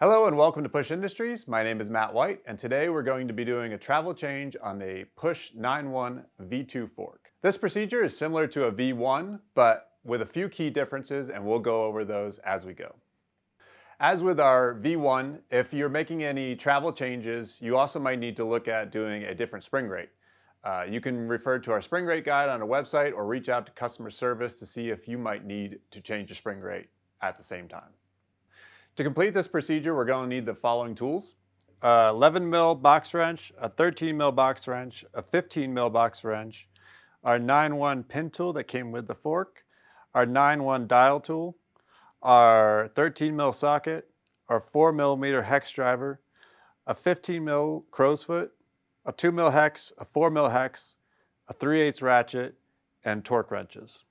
Hello and welcome to Push Industries. My name is Matt White, and today we're going to be doing a travel change on a Push 9-1 V2 fork. This procedure is similar to a V1, but with a few key differences, and we'll go over those as we go. As with our V1, if you're making any travel changes, you also might need to look at doing a different spring rate. You can refer to our spring rate guide on our website or reach out to customer service to see if you might need to change your spring rate at the same time. To complete this procedure, we're going to need the following tools: 11 mil box wrench, a 13 mil box wrench, a 15 mil box wrench, our 9-1 pin tool that came with the fork, our 9-1 dial tool, our 13 mil socket, our 4 millimeter hex driver, a 15 mil crow's foot, a 2 mil hex, a 4 mil hex, a 3/8 ratchet, and torque wrenches.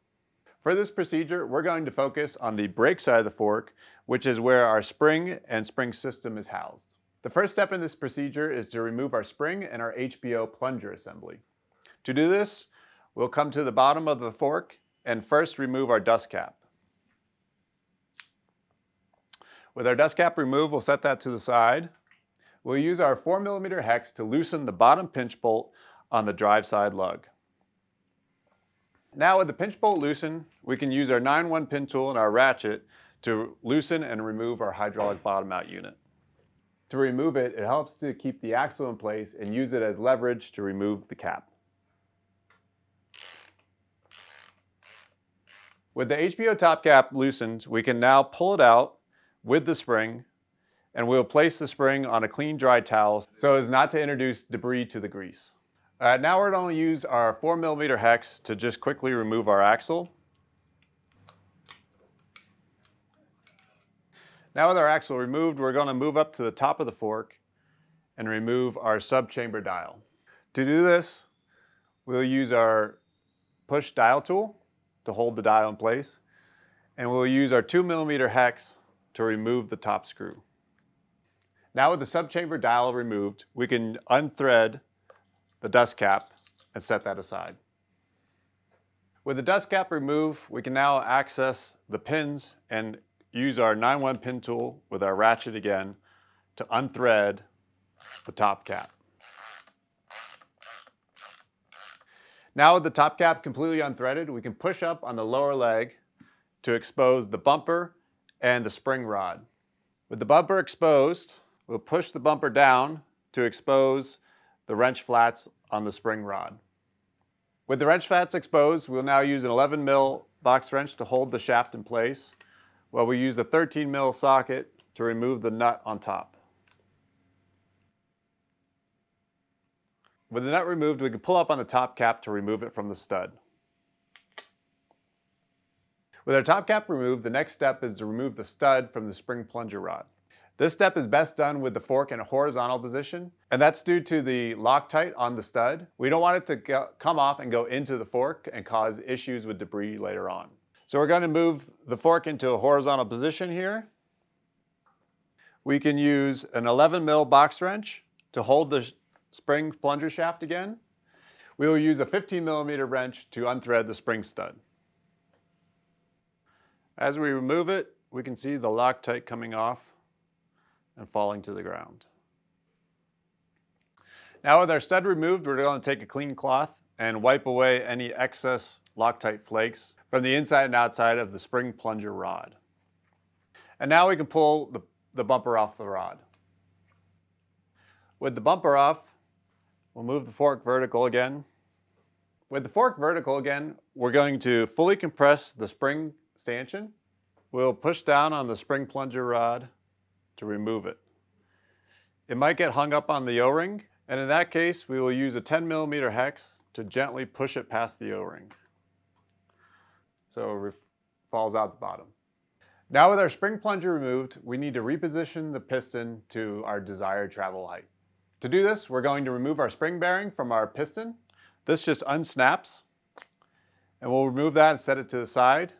For this procedure, we're going to focus on the brake side of the fork, which is where our spring and spring system is housed. The first step in this procedure is to remove our spring and our HBO plunger assembly. To do this, we'll come to the bottom of the fork and first remove our dust cap. With our dust cap removed, we'll set that to the side. We'll use our 4 millimeter hex to loosen the bottom pinch bolt on the drive side lug. Now with the pinch bolt loosened, we can use our 9-1 pin tool and our ratchet to loosen and remove our hydraulic bottom mount unit. To remove it, it helps to keep the axle in place and use it as leverage to remove the cap. With the HBO top cap loosened, we can now pull it out with the spring, and we'll place the spring on a clean dry towel so as not to introduce debris to the grease. Now we're going to use our 4 millimeter hex to just quickly remove our axle. Now with our axle removed, we're going to move up to the top of the fork and remove our sub-chamber dial. To do this, we'll use our push dial tool to hold the dial in place, and we'll use our 2 millimeter hex to remove the top screw. Now with the sub-chamber dial removed, we can unthread the dust cap and set that aside. With the dust cap removed, we can now access the pins and use our 9-1 pin tool with our ratchet again to unthread the top cap. Now with the top cap completely unthreaded, we can push up on the lower leg to expose the bumper and the spring rod. With the bumper exposed, we'll push the bumper down to expose the wrench flats on the spring rod. With the wrench flats exposed, we'll now use an 11 mil box wrench to hold the shaft in place, while we use the 13 mil socket to remove the nut on top. With the nut removed, we can pull up on the top cap to remove it from the stud. With our top cap removed, the next step is to remove the stud from the spring plunger rod. This step is best done with the fork in a horizontal position, and that's due to the Loctite on the stud. We don't want it to come off and go into the fork and cause issues with debris later on. So we're going to move the fork into a horizontal position here. We can use an 11 mil box wrench to hold the spring plunger shaft again. We will use a 15 millimeter wrench to unthread the spring stud. As we remove it, we can see the Loctite coming off and falling to the ground. Now with our stud removed, we're going to take a clean cloth and wipe away any excess Loctite flakes from the inside and outside of the spring plunger rod. And now we can pull the bumper off the rod. With the bumper off, we'll move the fork vertical again. With the fork vertical again, we're going to fully compress the spring stanchion. We'll push down on the spring plunger rod to remove it. It might get hung up on the O-ring, and in that case, we will use a 10 millimeter hex to gently push it past the O-ring, so it falls out the bottom. Now with our spring plunger removed, we need to reposition the piston to our desired travel height. To do this, we're going to remove our spring bearing from our piston. This just unsnaps, and we'll remove that and set it to the side.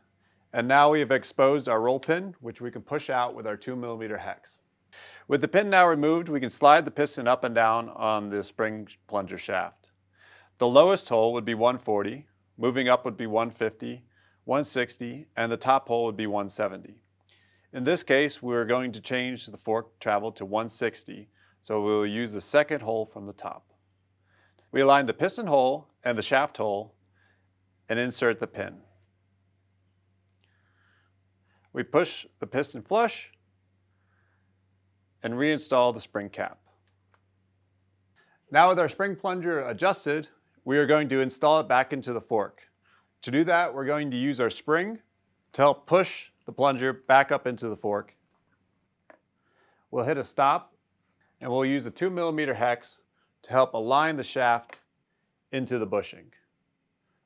And now we have exposed our roll pin, which we can push out with our 2 millimeter hex. With the pin now removed, we can slide the piston up and down on the spring plunger shaft. The lowest hole would be 140, moving up would be 150, 160, and the top hole would be 170. In this case, we're going to change the fork travel to 160, so we'll use the second hole from the top. We align the piston hole and the shaft hole and insert the pin. We push the piston flush and reinstall the spring cap. Now with our spring plunger adjusted, we are going to install it back into the fork. To do that, we're going to use our spring to help push the plunger back up into the fork. We'll hit a stop and we'll use a 2mm hex to help align the shaft into the bushing.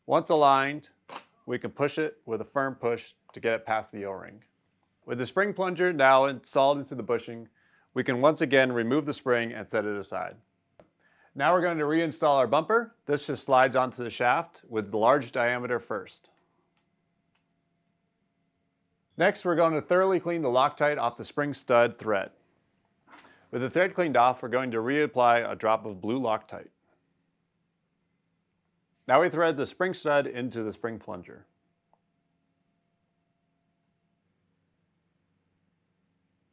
Once aligned, we can push it with a firm push to get it past the O-ring. With the spring plunger now installed into the bushing, we can once again remove the spring and set it aside. Now we're going to reinstall our bumper. This just slides onto the shaft with the large diameter first. Next, we're going to thoroughly clean the Loctite off the spring stud thread. With the thread cleaned off, we're going to reapply a drop of blue Loctite. Now we thread the spring stud into the spring plunger.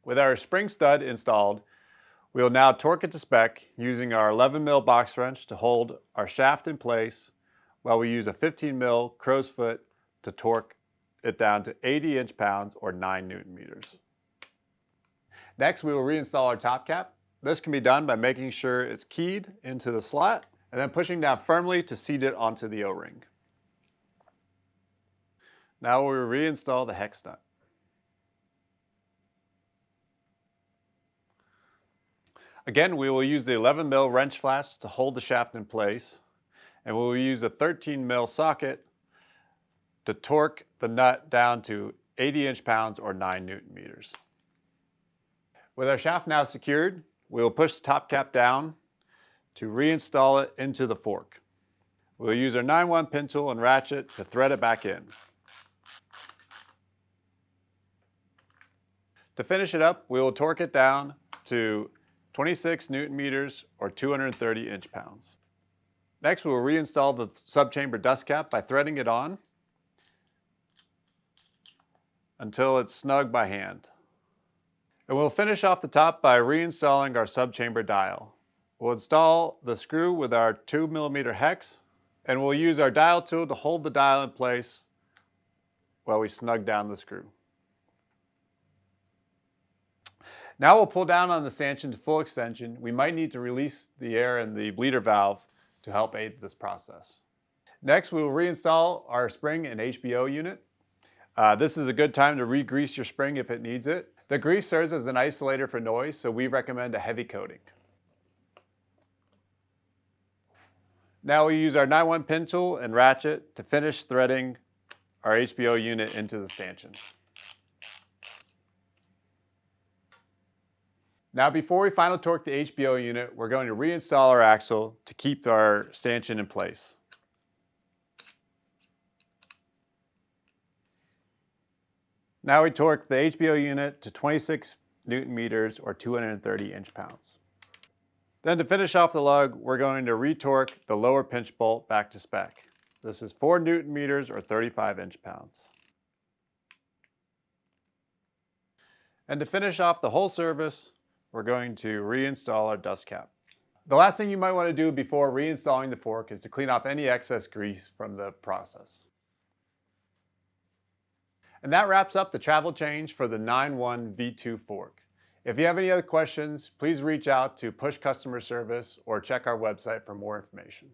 With our spring stud installed, we will now torque it to spec using our 11mm box wrench to hold our shaft in place while we use a 15mm crow's foot to torque it down to 80 inch-pounds or 9 Newton-meters. Next, we will reinstall our top cap. This can be done by making sure it's keyed into the slot and then pushing down firmly to seat it onto the O-ring. Now we will reinstall the hex nut. Again, we will use the 11mm wrench flask to hold the shaft in place, and we will use a 13mm socket to torque the nut down to 80 inch-pounds or 9 Newton-meters. With our shaft now secured, we will push the top cap down to reinstall it into the fork. We'll use our 9-1 pin tool and ratchet to thread it back in. To finish it up, we will torque it down to 26 Newton-meters or 230 inch-pounds. Next, we will reinstall the subchamber dust cap by threading it on until it's snug by hand. And we'll finish off the top by reinstalling our subchamber dial. We'll install the screw with our 2mm hex, and we'll use our dial tool to hold the dial in place while we snug down the screw. Now we'll pull down on the stanchion to full extension. We might need to release the air in the bleeder valve to help aid this process. Next, we will reinstall our spring and HBO unit. This is a good time to re-grease your spring if it needs it. The grease serves as an isolator for noise, so we recommend a heavy coating. Now we use our 9-1 pin tool and ratchet to finish threading our HBO unit into the stanchion. Now before we final torque the HBO unit, we're going to reinstall our axle to keep our stanchion in place. Now we torque the HBO unit to 26 Newton-meters or 230 inch-pounds. Then to finish off the lug, we're going to re-torque the lower pinch bolt back to spec. This is 4 Newton-meters or 35 inch-pounds. And to finish off the whole service, we're going to reinstall our dust cap. The last thing you might want to do before reinstalling the fork is to clean off any excess grease from the process. And that wraps up the travel change for the 9-1 V2 fork. If you have any other questions, please reach out to Push Customer Service or check our website for more information.